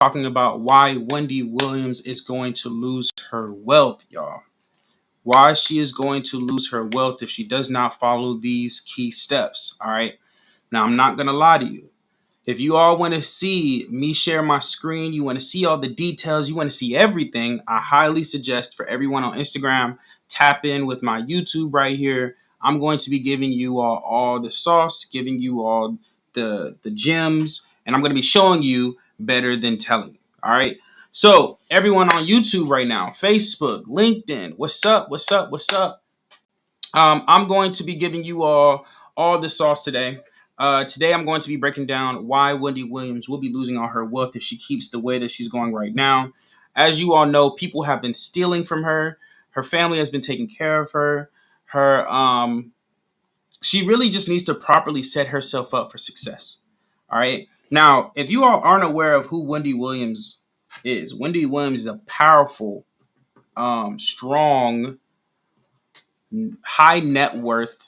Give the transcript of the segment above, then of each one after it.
talking about why Wendy Williams is going to lose her wealth, y'all. Why she is going to lose her wealth if she does not follow these key steps. All right. Now, I'm not going to lie to you. If you all want to see me share my screen, you want to see all the details, you want to see everything, I highly suggest for everyone on Instagram, tap in with my YouTube right here. I'm going to be giving you all the sauce, giving you all the gems, and I'm going to be showing you better than telling you. All right. So everyone on YouTube right now, Facebook, LinkedIn, what's up? What's up? What's up? I'm going to be giving you all the sauce today. Today, I'm going to be breaking down why Wendy Williams will be losing all her wealth if she keeps the way that she's going right now. As you all know, people have been stealing from her. Her family has been taking care of her. She really just needs to properly set herself up for success. All right. Now, if you all aren't aware of who Wendy Williams is, Wendy Williams is a powerful, strong, high net worth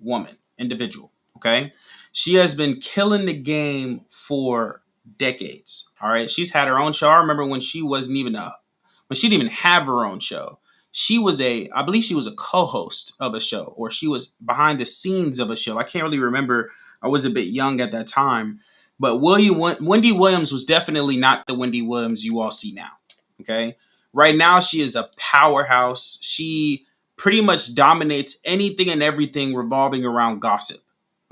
woman, individual. Okay. She has been killing the game for decades. All right. She's had her own show. I remember when she didn't even have her own show. I believe she was a co-host of a show, or she was behind the scenes of a show. I can't really remember. I was a bit young at that time, but Wendy Williams was definitely not the Wendy Williams you all see now. Okay. Right now, she is a powerhouse. She pretty much dominates anything and everything revolving around gossip.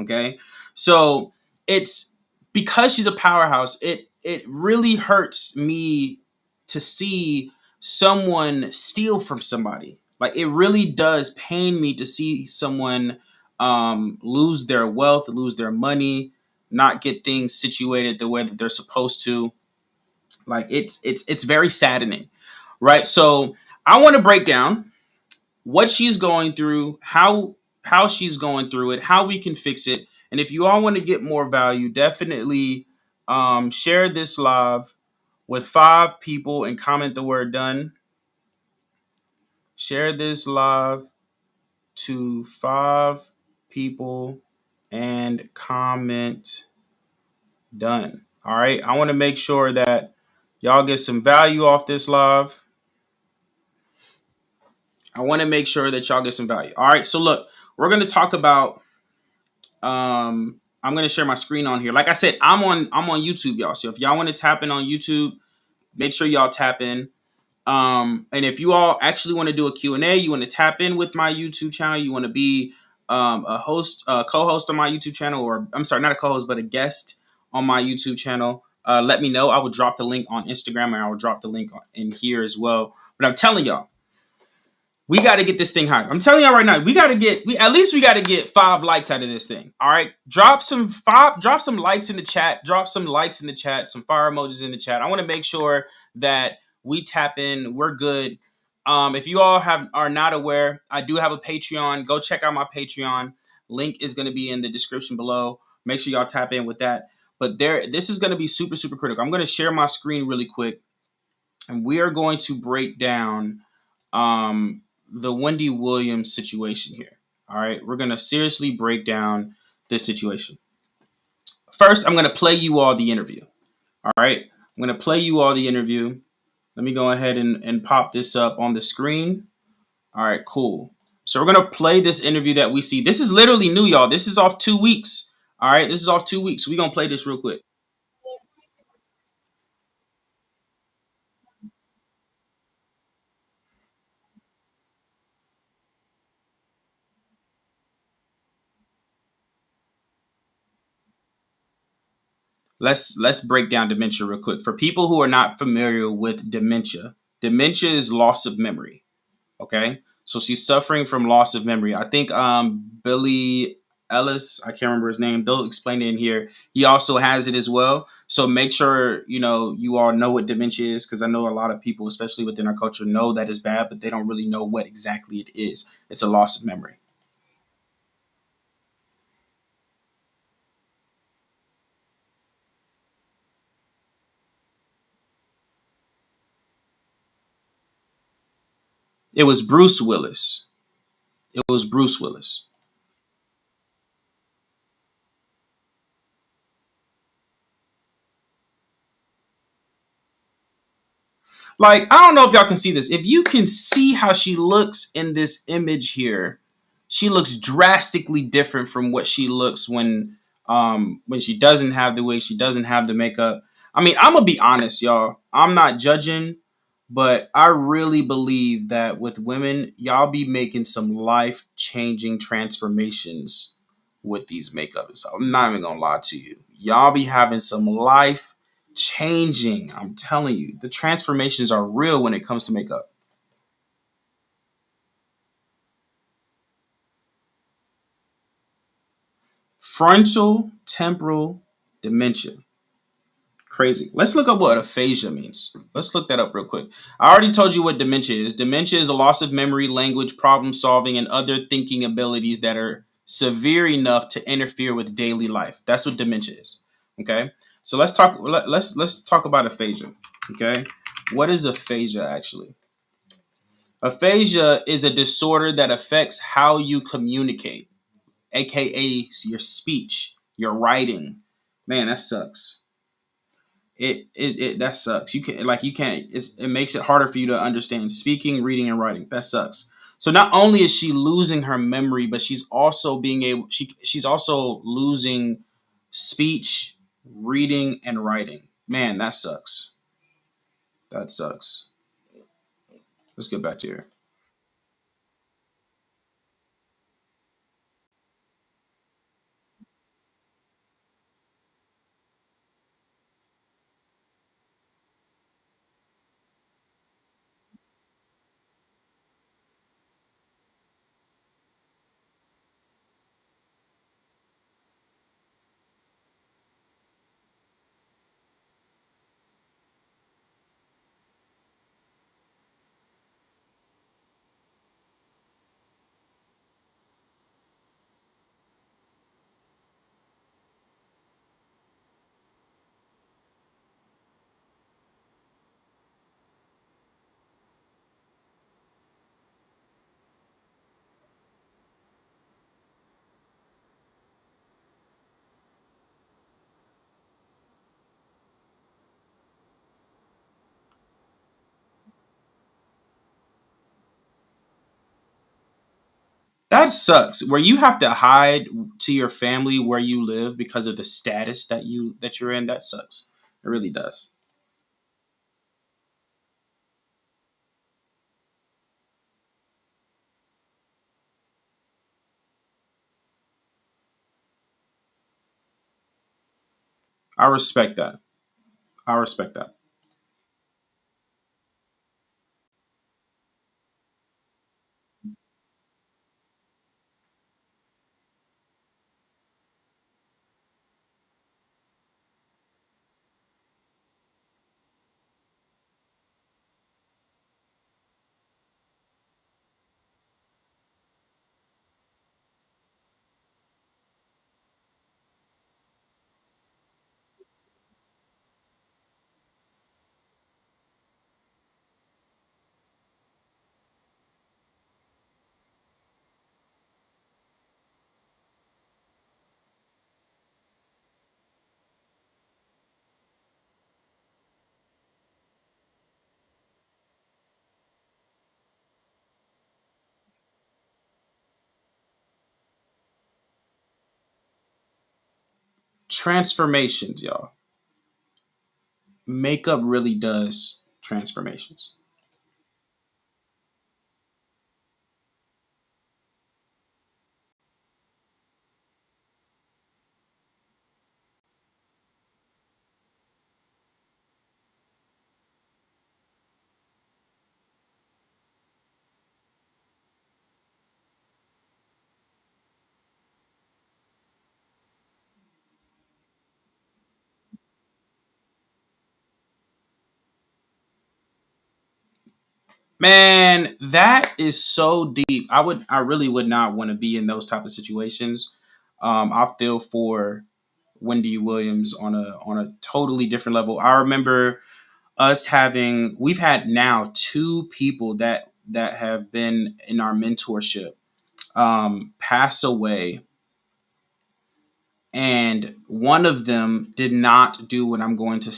Okay. So it's because she's a powerhouse, it really hurts me to see someone steal from somebody. Like, it really does pain me to see someone lose their wealth, lose their money, not get things situated the way that they're supposed to. Like, it's very saddening. Right. So I want to break down what she's going through, how she's going through it, how we can fix it. And if you all want to get more value, definitely share this live with 5 people and comment the word done. Share this live to 5 people and comment done. All right. I want to make sure that y'all get some value off this live. I want to make sure that y'all get some value. All right. So look, we're going to talk about I'm gonna share my screen on here. Like I said, I'm on YouTube, y'all. So if y'all want to tap in on YouTube, make sure y'all tap in. And if you all actually want to do a Q&A, you want to tap in with my YouTube channel, you want to be co-host on my YouTube channel, or I'm sorry, not a co-host, but a guest on my YouTube channel, let me know. I will drop the link on Instagram, and I will drop the link in here as well. But I'm telling y'all, we got to get this thing high. I'm telling y'all right now, we got to get 5 likes out of this thing. All right. Drop some likes in the chat. Drop some likes in the chat, some fire emojis in the chat. I want to make sure that we tap in. We're good. If you all are not aware, I do have a Patreon. Go check out my Patreon. Link is going to be in the description below. Make sure y'all tap in with that. But this is going to be super, super critical. I'm going to share my screen really quick, and we are going to break down the Wendy Williams situation here. All right. We're going to seriously break down this situation. First, I'm going to play you all the interview. All right. I'm going to play you all the interview. Let me go ahead and pop this up on the screen. All right, cool. So we're going to play this interview that we see. This is literally new, y'all. This is off 2 weeks. All right. This is off 2 weeks. We're going to play this real quick. Let's break down dementia real quick. For people who are not familiar with dementia, dementia is loss of memory. Okay. So she's suffering from loss of memory. I think Billy Ellis, I can't remember his name, they'll explain it in here. He also has it as well. So make sure, you all know what dementia is, because I know a lot of people, especially within our culture, know that it's bad, but they don't really know what exactly it is. It's a loss of memory. It was Bruce Willis. It was Bruce Willis. Like, I don't know if y'all can see this. If you can see how she looks in this image here, she looks drastically different from what she looks when she doesn't have the wig, she doesn't have the makeup. I mean, I'm gonna be honest, y'all. I'm not judging, but I really believe that with women, y'all be making some life changing transformations with these makeups. I'm not even gonna lie to you. Y'all be having some life changing. I'm telling you, the transformations are real when it comes to makeup. Frontal temporal dementia. Crazy. Let's look up what aphasia means. Let's look that up real quick. I already told you what dementia is. Dementia is a loss of memory, language, problem solving, and other thinking abilities that are severe enough to interfere with daily life. That's what dementia is. Okay. So let's talk about aphasia. Okay. What is aphasia actually? Aphasia is a disorder that affects how you communicate, aka your speech, your writing. Man, that sucks. It that sucks. You can't. It makes it harder for you to understand speaking, reading, and writing. That sucks. So not only is she losing her memory, but she's also losing speech, reading, and writing. Man, that sucks. That sucks. Let's get back to here. That sucks. Where you have to hide to your family where you live because of the status that you're in. That sucks. It really does. I respect that. I respect that. Transformations, y'all. Makeup really does transformations. Man, that is so deep. I really would not want to be in those type of situations. I feel for Wendy Williams on a totally different level. I remember we've had now two people that have been in our mentorship pass away, and one of them did not do what I'm going to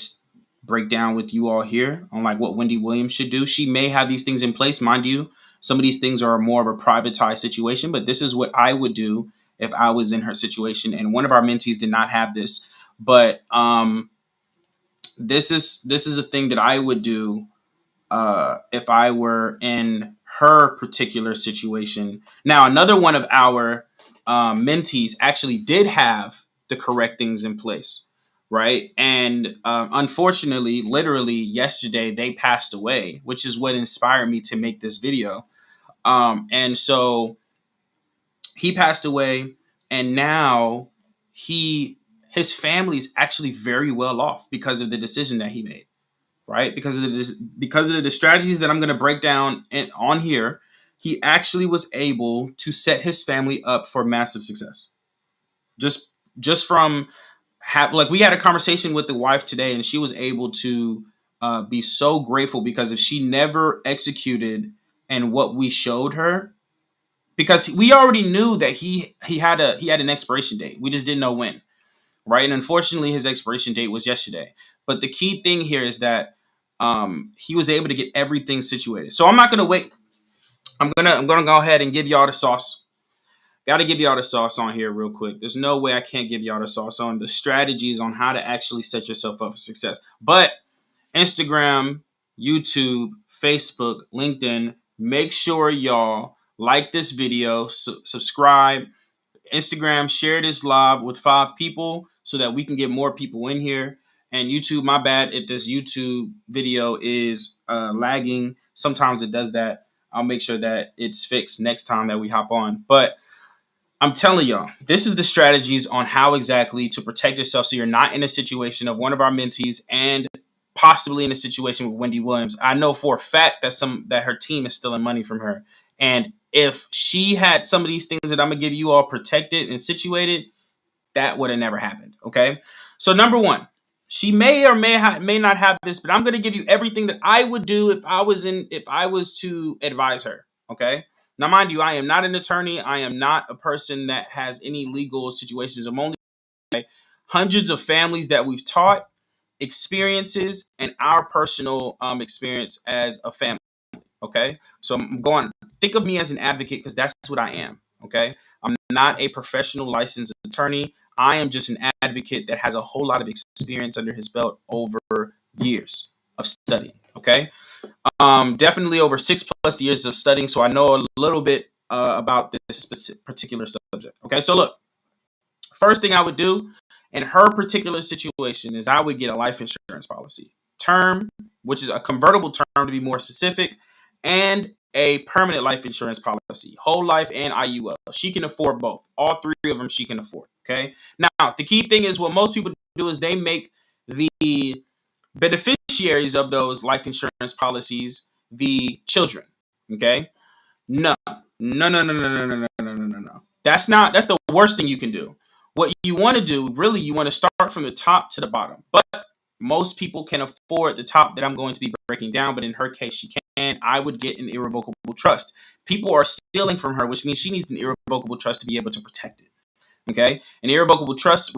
break down with you all here on like what Wendy Williams should do. She may have these things in place, mind you. Some of these things are more of a privatized situation, but this is what I would do if I was in her situation. And one of our mentees did not have this, but this is a thing that I would do if I were in her particular situation. Now, another one of our mentees actually did have the correct things in place, right? And unfortunately, literally yesterday, they passed away, which is what inspired me to make this video. And so he passed away, and now his family is actually very well off because of the decision that he made, right? Because of the strategies that I'm going to break down on here. He actually was able to set his family up for massive success. Just from like, we had a conversation with the wife today, and she was able to be so grateful, because if she never executed and what we showed her, because we already knew that he had an expiration date. We just didn't know when, right? And unfortunately, his expiration date was yesterday. But the key thing here is that he was able to get everything situated. So I'm not gonna wait. I'm gonna go ahead and give y'all the sauce. Got to give y'all the sauce on here real quick. There's no way I can't give y'all the sauce on the strategies on how to actually set yourself up for success. But Instagram, YouTube, Facebook, LinkedIn, make sure y'all like this video, subscribe. Instagram, share this live with 5 people so that we can get more people in here. And YouTube, my bad if this YouTube video is lagging. Sometimes it does that. I'll make sure that it's fixed next time that we hop on. But I'm telling y'all, this is the strategies on how exactly to protect yourself so you're not in a situation of one of our mentees and possibly in a situation with Wendy Williams. I know for a fact that her team is stealing money from her. And if she had some of these things that I'm going to give you all protected and situated, that would have never happened. Okay. So number one, she may or may not have this, but I'm going to give you everything that I would do if I was to advise her. Okay. Now, mind you, I am not an attorney. I am not a person that has any legal situations. I'm only hundreds of families that we've taught, experiences, and our personal experience as a family. Okay. So think of me as an advocate, because that's what I am. Okay. I'm not a professional licensed attorney. I am just an advocate that has a whole lot of experience under his belt over years of studying. Okay. Definitely over 6+ years of studying. So I know a little bit about this particular subject. Okay. So look, first thing I would do in her particular situation is I would get a life insurance policy term, which is a convertible term to be more specific, and a permanent life insurance policy, whole life and IUL. She can afford both. All 3 of them she can afford. Okay. Now, the key thing is what most people do is they make the beneficiaries of those life insurance policies the children. Okay. No, no, no, no, no, no, no, no, no, no, no. That's the worst thing you can do. What you want to do, really, you want to start from the top to the bottom. But most people can afford the top that I'm going to be breaking down. But in her case, she can. I would get an irrevocable trust. People are stealing from her, which means she needs an irrevocable trust to be able to protect it. Okay? An irrevocable trust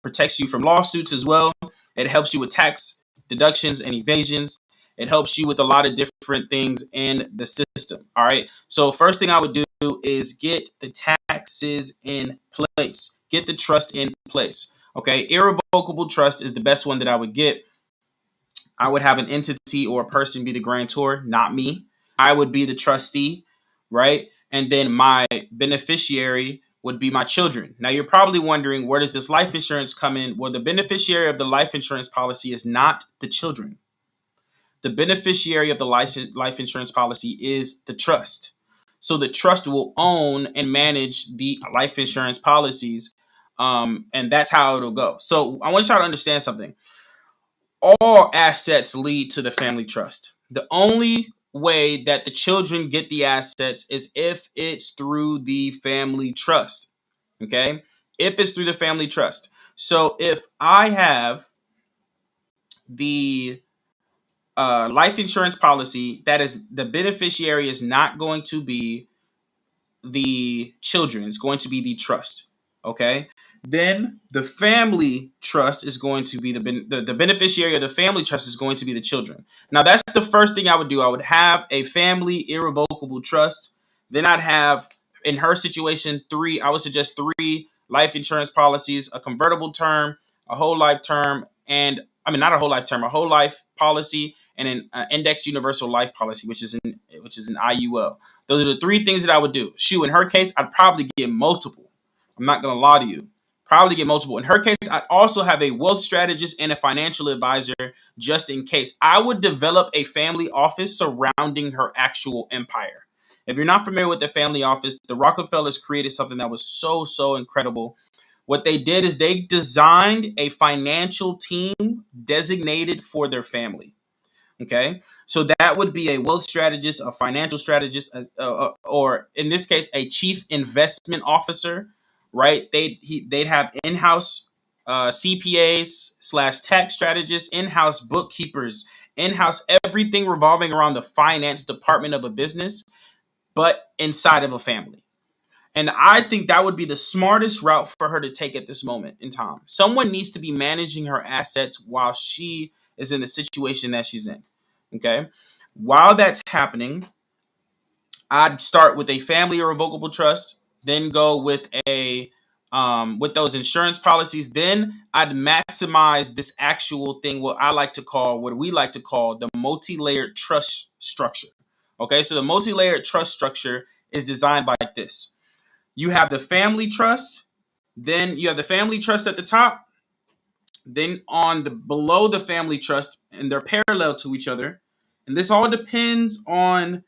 protects you from lawsuits as well. It helps you with tax deductions and evasions. It helps you with a lot of different things in the system. All right. So first thing I would do is get the taxes in place. Get the trust in place. Okay. Irrevocable trust is the best one that I would get. I would have an entity or a person be the grantor, not me. I would be the trustee, right? And then my beneficiary would be my children. Now, you're probably wondering, where does this life insurance come in? Well, the beneficiary of the life insurance policy is not the children. The beneficiary of the life insurance policy is the trust. So the trust will own and manage the life insurance policies. And that's how it'll go. So I want y'all to understand something. All assets lead to the family trust. The only way that the children get the assets is if it's through the family trust. Okay? If it's through the family trust. So if I have the life insurance policy, that is, the beneficiary is not going to be the children, it's going to be the trust. Okay? Then the family trust is going to be the beneficiary of the family trust is going to be the children. Now that's the first thing I would do. I would have a family irrevocable trust. Then I'd have, in her situation, three. I would suggest three life insurance policies: a convertible term, a whole life term, and I mean not a whole life term, a whole life policy, and an index universal life policy, which is an IUL. Those are the three things that I would do. Shoot, in her case, I'd probably get multiple. I'm not gonna lie to you. Probably get multiple. In her case, I also have a wealth strategist and a financial advisor just in case. I would develop a family office surrounding her actual empire. If you're not familiar with the family office, the Rockefellers created something that was so, so incredible. What they did is they designed a financial team designated for their family. Okay, so that would be a wealth strategist, a financial strategist, or in this case, a chief investment officer. Right? They'd have in-house CPAs slash tax strategists, in-house bookkeepers, in-house everything revolving around the finance department of a business, but inside of a family. And I think that would be the smartest route for her to take at this moment in time. Someone needs to be managing her assets while she is in the situation that she's in. Okay. While that's happening, I'd start with a family irrevocable trust, then go with those insurance policies. Then I'd maximize this actual thing, what we like to call the multi-layered trust structure. Okay, so the multi-layered trust structure is designed like this. You have the family trust, then you have the family trust at the top, then on the below the family trust, and they're parallel to each other. And this all depends on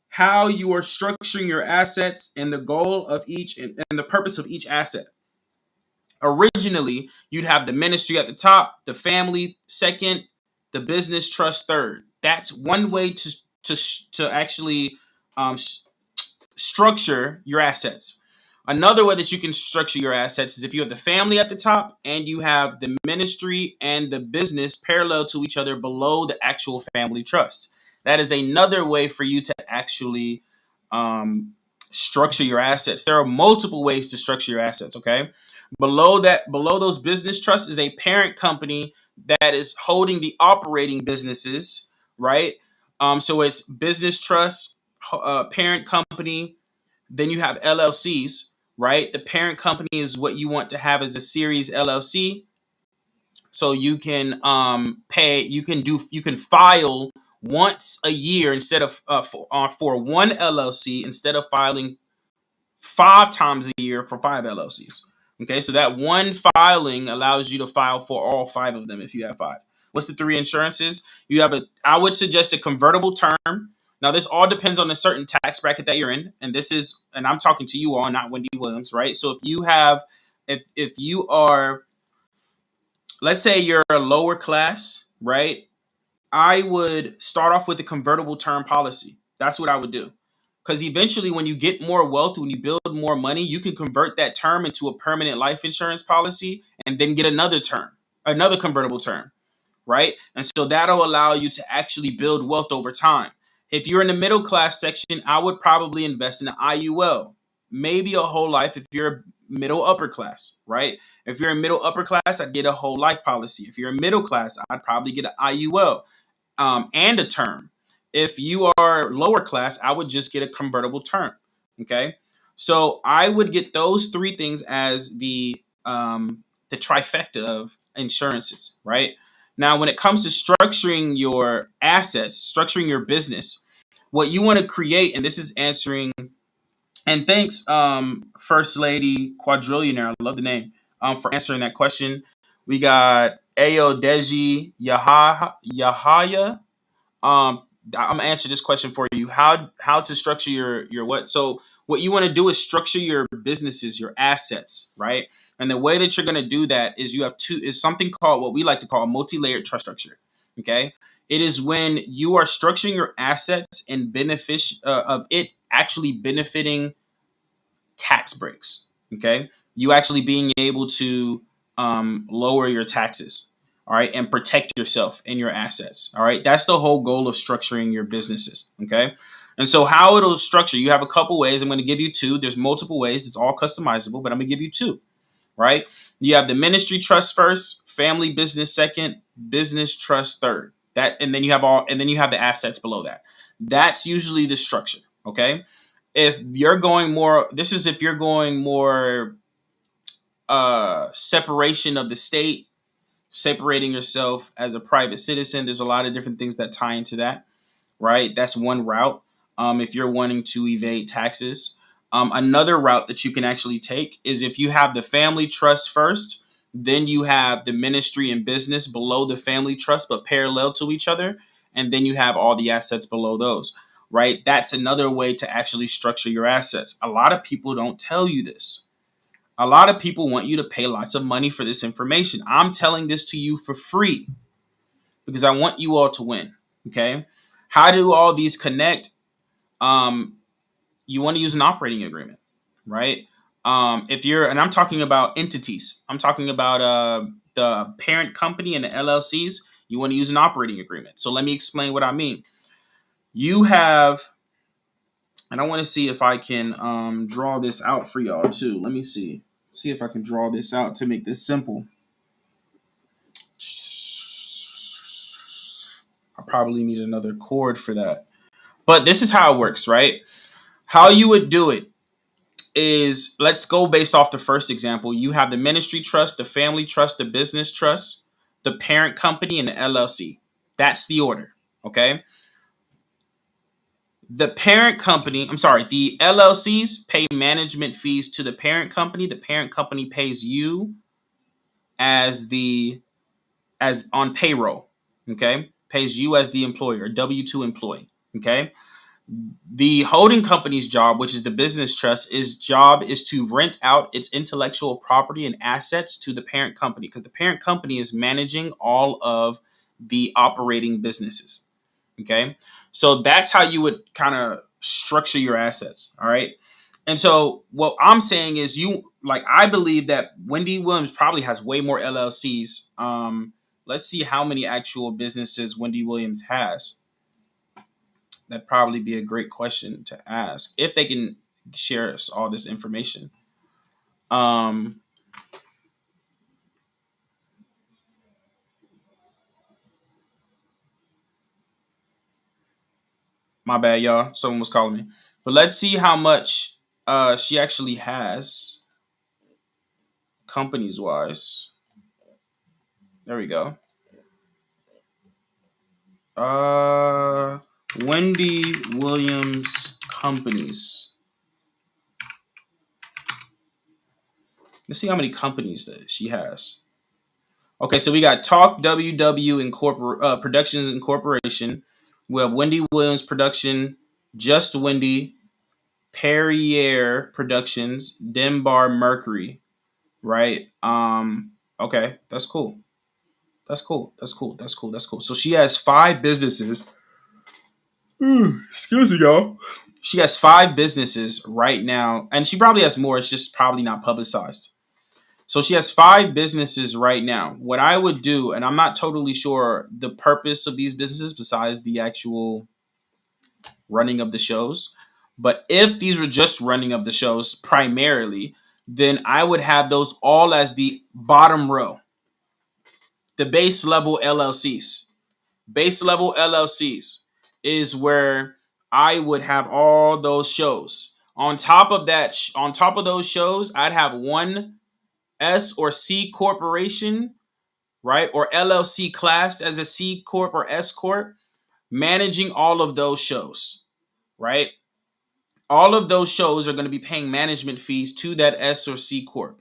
how you are structuring your assets and the goal of each and the purpose of each asset. Originally, you'd have the ministry at the top, the family second, the business trust third. That's one way to actually um, structure your assets. Another way that you can structure your assets is if you have the family at the top and you have the ministry and the business parallel to each other below the actual family trust. That is another way for you to actually um, structure your assets. There are multiple ways to structure your assets. Okay, below those business trusts is a parent company that is holding the operating businesses. Right. So it's business trust, parent company. Then you have LLCs, right? The parent company is what you want to have as a series LLC. So you can you can file once a year instead of for one LLC instead of filing 5 times a year for 5 LLCs. Okay, so that one filing allows you to file for all 5 of them if you have 5. What's the 3 insurances? I would suggest a convertible term. Now, this all depends on a certain tax bracket that you're in, and I'm talking to you all, not Wendy Williams, right? So if you are, let's say you're a lower class, right? I would start off with a convertible term policy. That's what I would do. Because eventually, when you get more wealth, when you build more money, you can convert that term into a permanent life insurance policy and then get another convertible term, right? And so that'll allow you to actually build wealth over time. If you're in the middle class section, I would probably invest in an IUL, maybe a whole life if you're middle upper class, right? If you're in middle upper class, I'd get a whole life policy. If you're in middle class, I'd probably get an IUL and a term. If you are lower class, I would just get a convertible term. Okay, so I would get those 3 things as the trifecta of insurances, right? Now, when it comes to structuring your assets, structuring your business, what you want to create, and this is answering, and thanks, First Lady Quadrillionaire, I love the name, for answering that question. We got Ayodeji Yahaya. I'm gonna answer this question for you. How to structure your what? So what you want to do is structure your businesses, your assets, right? And the way that you're gonna do that is something called what we like to call a multi-layered trust structure. Okay, it is when you are structuring your assets and of it actually benefiting tax breaks. Okay, you actually being able to lower your taxes, all right, and protect yourself and your assets. All right, that's the whole goal of structuring your businesses. Okay, and so how it'll structure, you have a couple ways. I'm going to give you 2. There's multiple ways. It's all customizable, but I'm going to give you 2. right? You have the ministry trust first, family business second, business trust third. That and then you have the assets below that. That's usually the structure, okay? If you're going more, this is if you're going more separation of the state, separating yourself as a private citizen. There's a lot of different things that tie into that, right? That's one route. If you're wanting to evade taxes, another route that you can actually take is if you have the family trust first, then you have the ministry and business below the family trust, but parallel to each other. And then you have all the assets below those, right? That's another way to actually structure your assets. A lot of people don't tell you this. A lot of people want you to pay lots of money for this information. I'm telling this to you for free because I want you all to win. Okay. How do all these connect? You want to use an operating agreement, right? And I'm talking about entities. I'm talking about the parent company and the LLCs. You want to use an operating agreement. So let me explain what I mean. You have, and I want to see if I can draw this out for y'all too. Let me see if I can draw this out to make this simple. I probably need another cord for that. But this is how it works, right? How you would do it is, let's go based off the first example. You have the ministry trust, the family trust, the business trust, the parent company, and the LLC. That's the order, okay? The LLCs pay management fees to the parent company. The parent company pays you as on payroll, okay? Pays you as the employer, W-2 employee, okay? The holding company's job, which is the business trust, is to rent out its intellectual property and assets to the parent company, because the parent company is managing all of the operating businesses. Okay. So that's how you would kind of structure your assets. All right. And so what I'm saying is, I believe that Wendy Williams probably has way more LLCs. Let's see how many actual businesses Wendy Williams has. That'd probably be a great question to ask if they can share us all this information. My bad, y'all. Someone was calling me. But let's see how much she actually has companies wise. There we go. Wendy Williams companies. Let's see how many companies that she has. Okay, so we got Talk WW Productions Incorporation. We have Wendy Williams Production, Just Wendy, Perrier Productions, Denbar Mercury. Right? Okay, that's cool. That's cool. So she has 5 businesses. Excuse me, y'all. She has 5 businesses right now, and she probably has more. It's just probably not publicized. So she has 5 businesses right now. What I would do, and I'm not totally sure the purpose of these businesses besides the actual running of the shows, but if these were just running of the shows primarily, then I would have those all as the bottom row, the base level LLCs. Base level LLCs is where I would have all those shows. On top of that, on top of those shows, I'd have one S or C corporation, right? Or LLC classed as a C corp or S corp, managing all of those shows, right? All of those shows are going to be paying management fees to that S or C corp,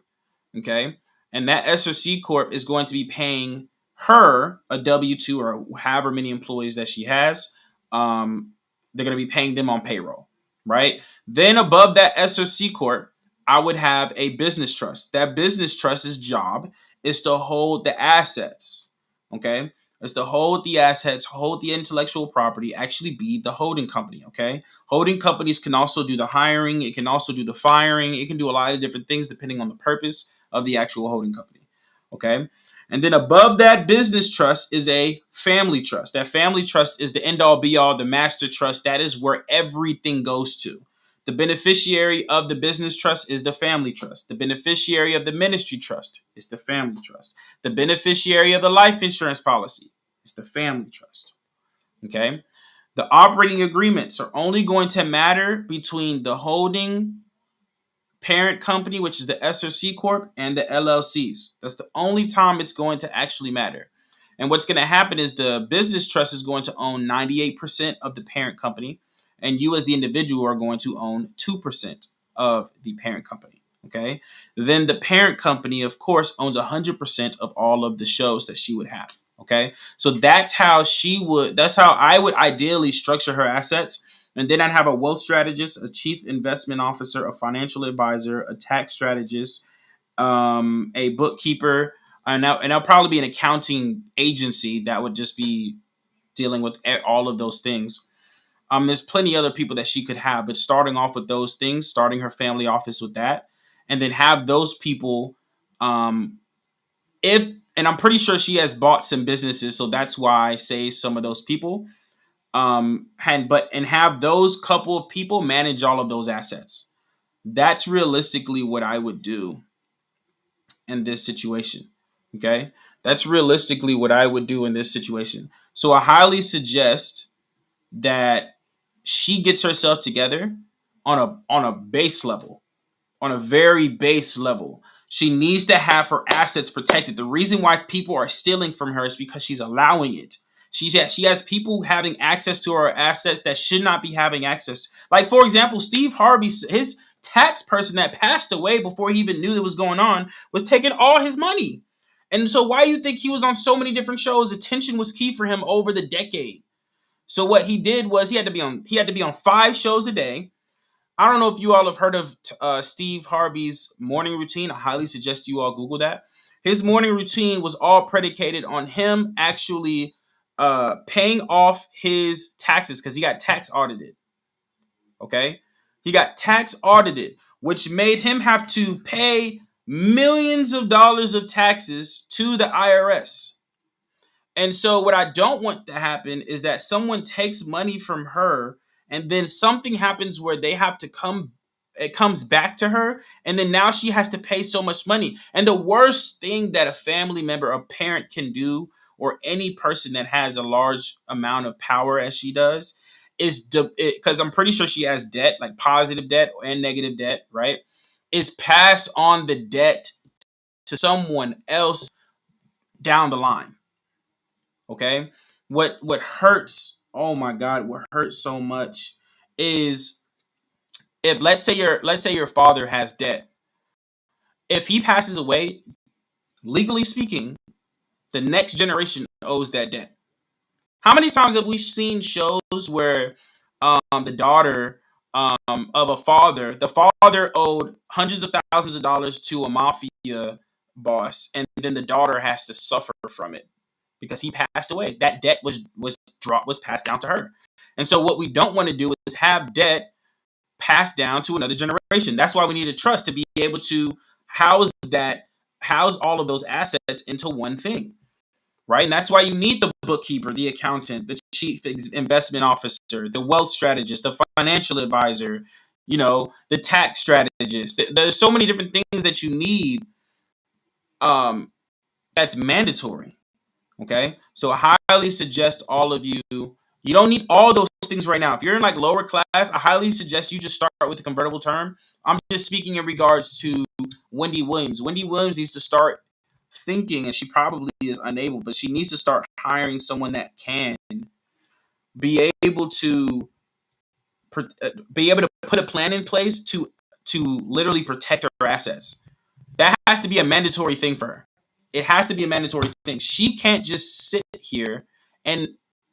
okay? And that S or C corp is going to be paying her a W-2 or however many employees that she has. They're going to be paying them on payroll, right? Then above that S or C corp, I would have a business trust. That business trust's job is to hold the assets, okay? It's to hold the assets, hold the intellectual property, actually be the holding company, okay? Holding companies can also do the hiring. It can also do the firing. It can do a lot of different things depending on the purpose of the actual holding company, okay? And then above that business trust is a family trust. That family trust is the end all be all, the master trust. That is where everything goes to. The beneficiary of the business trust is the family trust. The beneficiary of the ministry trust is the family trust. The beneficiary of the life insurance policy is the family trust. Okay. The operating agreements are only going to matter between the holding parent company, which is the S or C Corp, and the LLCs. That's the only time it's going to actually matter. And what's going to happen is the business trust is going to own 98% of the parent company, and you as the individual are going to own 2% of the parent company. Okay. Then the parent company, of course, owns 100% of all of the shows that she would have. Okay. So that's how I would ideally structure her assets. And then I'd have a wealth strategist, a chief investment officer, a financial advisor, a tax strategist, a bookkeeper, and I'll probably be an accounting agency that would just be dealing with all of those things. There's plenty other people that she could have, but starting off with those things, starting her family office with that, and then have those people, and I'm pretty sure she has bought some businesses, so that's why I say some of those people. And have those couple of people manage all of those assets. That's realistically what I would do in this situation. Okay. That's realistically what I would do in this situation. So I highly suggest that she gets herself together on a base level, on a very base level. She needs to have her assets protected. The reason why people are stealing from her is because she's allowing it. She has people having access to her assets that should not be having access. Like, for example, Steve Harvey, his tax person that passed away before he even knew that was going on, was taking all his money. And so why do you think he was on so many different shows? Attention was key for him over the decade. So what he did was he had to be on 5 shows a day. I don't know if you all have heard of Steve Harvey's morning routine. I highly suggest you all Google that. His morning routine was all predicated on him actually paying off his taxes because he got tax audited. Okay? He got tax audited, which made him have to pay millions of dollars of taxes to the IRS. And so what I don't want to happen is that someone takes money from her and then something happens where it comes back to her, and then now she has to pay so much money. And the worst thing that a family member, a parent can do, or any person that has a large amount of power as she does, is because I'm pretty sure she has debt, like positive debt and negative debt, right? Is pass on the debt to someone else down the line. Okay. What hurts, oh my God, what hurts so much is, if let's say your father has debt. If he passes away, legally speaking, the next generation owes that debt. How many times have we seen shows where the daughter of a father, the father owed hundreds of thousands of dollars to a mafia boss, and then the daughter has to suffer from it because he passed away. That debt was passed down to her. And so what we don't want to do is have debt passed down to another generation. That's why we need a trust to be able to house all of those assets into one thing. Right. And that's why you need the bookkeeper, the accountant, the chief investment officer, the wealth strategist, the financial advisor, the tax strategist. There's so many different things that you need, that's mandatory. Okay. So I highly suggest all of you, you don't need all those things right now. If you're in like lower class, I highly suggest you just start with the convertible term. I'm just speaking in regards to Wendy Williams. Wendy Williams needs to start thinking, and she probably is unable, but she needs to start hiring someone that can be able to put a plan in place to literally protect her assets. That has to be a mandatory thing for her. It has to be a mandatory thing. She can't just sit here and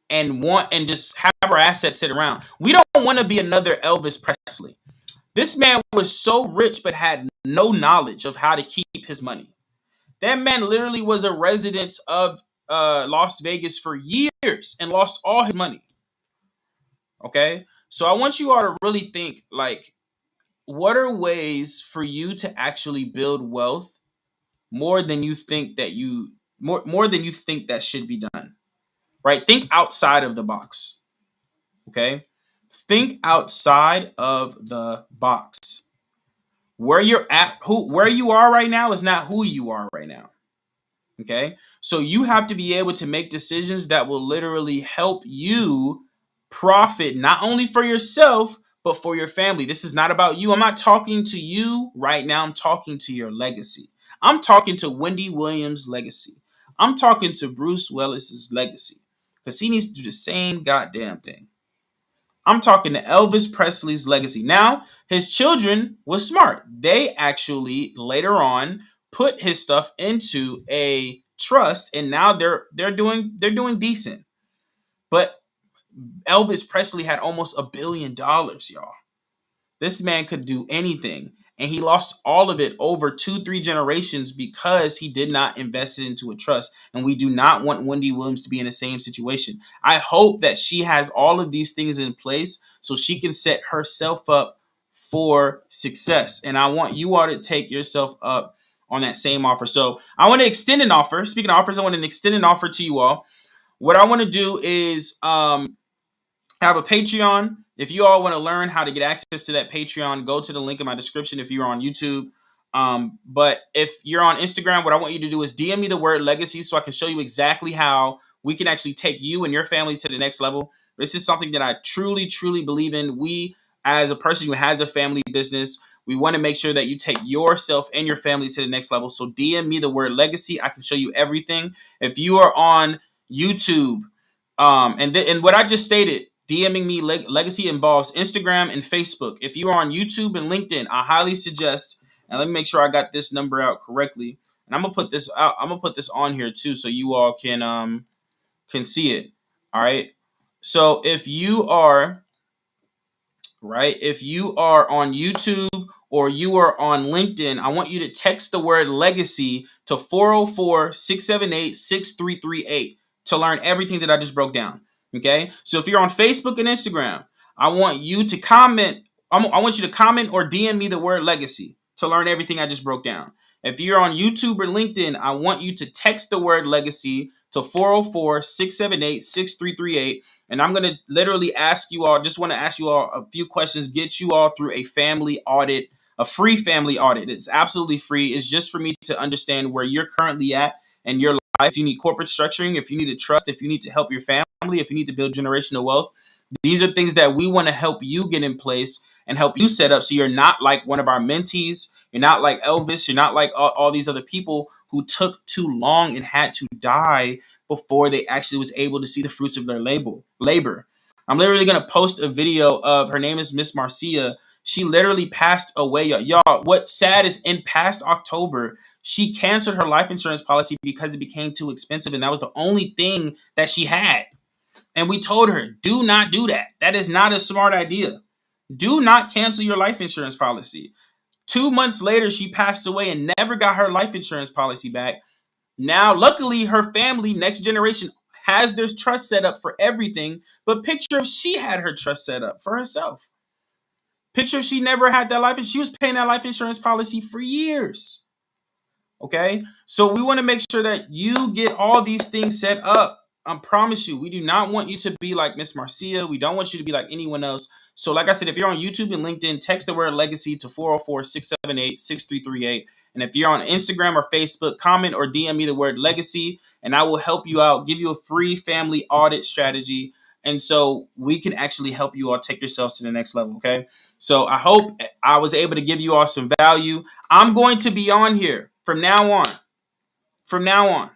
just have her assets sit around. We don't want to be another Elvis Presley. This man was so rich but had no knowledge of how to keep his money. That man literally was a resident of Las Vegas for years and lost all his money. Okay? So I want you all to really think, like, what are ways for you to actually build wealth more than you think that should be done? Right? Think outside of the box. Okay? Think outside of the box. Where you're at, where you are right now is not who you are right now. Okay. So you have to be able to make decisions that will literally help you profit not only for yourself, but for your family. This is not about you. I'm not talking to you right now. I'm talking to your legacy. I'm talking to Wendy Williams' legacy. I'm talking to Bruce Willis's legacy because he needs to do the same goddamn thing. I'm talking to Elvis Presley's legacy. Now, his children was smart. They actually later on put his stuff into a trust, and now they're doing decent. But Elvis Presley had almost $1 billion, y'all. This man could do anything. And he lost all of it over 2-3 generations because he did not invest it into a trust. And we do not want Wendy Williams to be in the same situation. I hope that she has all of these things in place so she can set herself up for success. And I want you all to take yourself up on that same offer. So I want to extend an offer. Speaking of offers, I want to extend an offer to you all. What I want to do is have a Patreon. If you all want to learn how to get access to that Patreon, go to the link in my description if you're on YouTube. But if you're on Instagram, what I want you to do is DM me the word legacy so I can show you exactly how we can actually take you and your family to the next level. This is something that I truly, truly believe in. We, as a person who has a family business, we want to make sure that you take yourself and your family to the next level. So DM me the word legacy. I can show you everything. If you are on YouTube, and what I just stated, DMing me legacy involves Instagram and Facebook. If you are on YouTube and LinkedIn, I highly suggest, and let me make sure I got this number out correctly. And I'm gonna put this out. I'm gonna put this on here too, so you all can see it. All right. So if you are on YouTube or you are on LinkedIn, I want you to text the word legacy to 404-678-6338 to learn everything that I just broke down. Okay. So if you're on Facebook and Instagram, I want you to comment. I want you to comment or DM me the word legacy to learn everything I just broke down. If you're on YouTube or LinkedIn, I want you to text the word legacy to 404-678-6338. And I'm going to literally ask you all, just want to ask you all a few questions, get you all through a family audit, a free family audit. It's absolutely free. It's just for me to understand where you're currently at in your life. If you need corporate structuring, if you need to trust, if you need to help your family, if you need to build generational wealth, these are things that we want to help you get in place and help you set up so you're not like one of our mentees. You're not like Elvis. You're not like all these other people who took too long and had to die before they actually was able to see the fruits of their labor. I'm literally going to post a video of, her name is Miss Marcia. She literally passed away. Y'all, what's sad is in past October, she canceled her life insurance policy because it became too expensive. And that was the only thing that she had. And we told her, do not do that. That is not a smart idea. Do not cancel your life insurance policy. 2 months later, she passed away and never got her life insurance policy back. Now, luckily, her family, next generation, has their trust set up for everything. But picture if she had her trust set up for herself. Picture if she never had that life, and she was paying that life insurance policy for years. Okay, so we want to make sure that you get all these things set up. I promise you, we do not want you to be like Miss Marcia. We don't want you to be like anyone else. So like I said, if you're on YouTube and LinkedIn, text the word legacy to 404-678-6338. And if you're on Instagram or Facebook, comment or DM me the word legacy, and I will help you out, give you a free family audit strategy. And so we can actually help you all take yourselves to the next level. Okay, so I hope I was able to give you all some value. I'm going to be on here from now on. From now on,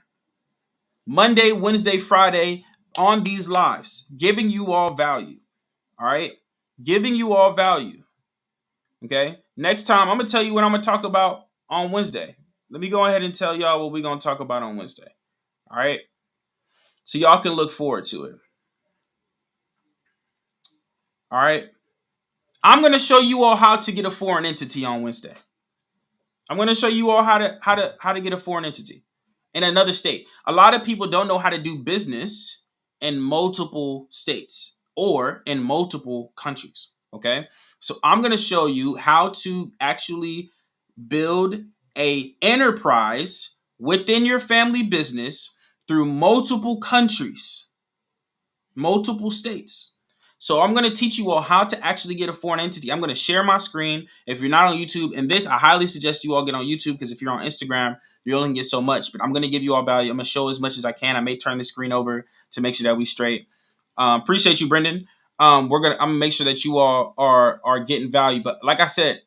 Monday, Wednesday, Friday, on these lives, giving you all value. All right, giving you all value. Okay, next time I'm gonna tell you what I'm gonna talk about on Wednesday. Let me go ahead and tell y'all what we're gonna talk about on Wednesday. All right, so y'all can look forward to it. All right, I'm gonna show you all how to get a foreign entity on Wednesday. I'm going to show you all how to get a foreign entity in another state. A lot of people don't know how to do business in multiple states or in multiple countries. Okay, so I'm going to show you how to actually build a enterprise within your family business through multiple countries, multiple states. So I'm going to teach you all how to actually get a foreign entity. I'm going to share my screen. If you're not on YouTube, and this, I highly suggest you all get on YouTube, because if you're on Instagram, you only can get so much. But I'm going to give you all value. I'm going to show as much as I can. I may turn the screen over to make sure that we straight. Appreciate you, Brendan. I'm gonna make sure that you all are getting value. But like I said,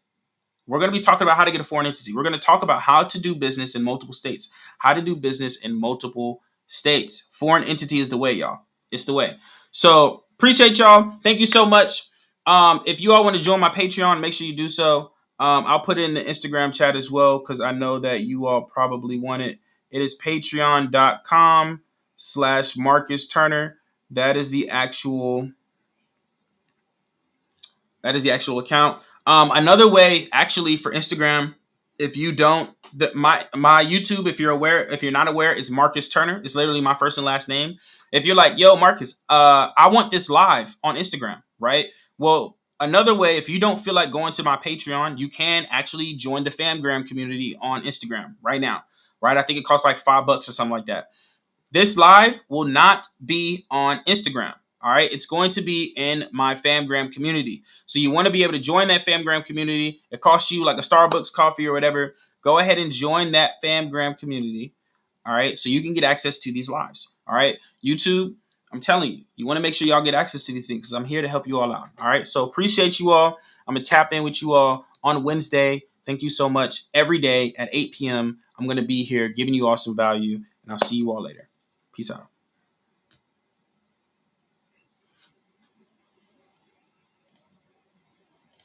we're going to be talking about how to get a foreign entity. We're going to talk about how to do business in multiple states. How to do business in multiple states. Foreign entity is the way, y'all. It's the way. So appreciate y'all. Thank you so much. If you all want to join my Patreon, make sure you do so. I'll put it in the Instagram chat as well, because I know that you all probably want it. It is patreon.com/Markus Turner. That is the actual account. Another way, actually, for Instagram, if you don't, my YouTube, if you're not aware, is Markus Turner. It's literally my first and last name. If you're like, yo, Markus, I want this live on Instagram, right? Well, another way, if you don't feel like going to my Patreon, you can actually join the Famgram community on Instagram right now, right? I think it costs like $5 or something like that. This live will not be on Instagram. All right. It's going to be in my Famgram community. So you want to be able to join that Famgram community. It costs you like a Starbucks coffee or whatever. Go ahead and join that Famgram community. All right. So you can get access to these lives. All right. YouTube, I'm telling you, you want to make sure y'all get access to these things, because I'm here to help you all out. All right. So appreciate you all. I'm going to tap in with you all on Wednesday. Thank you so much. Every day at 8 p.m., I'm going to be here giving you all some value, and I'll see you all later. Peace out.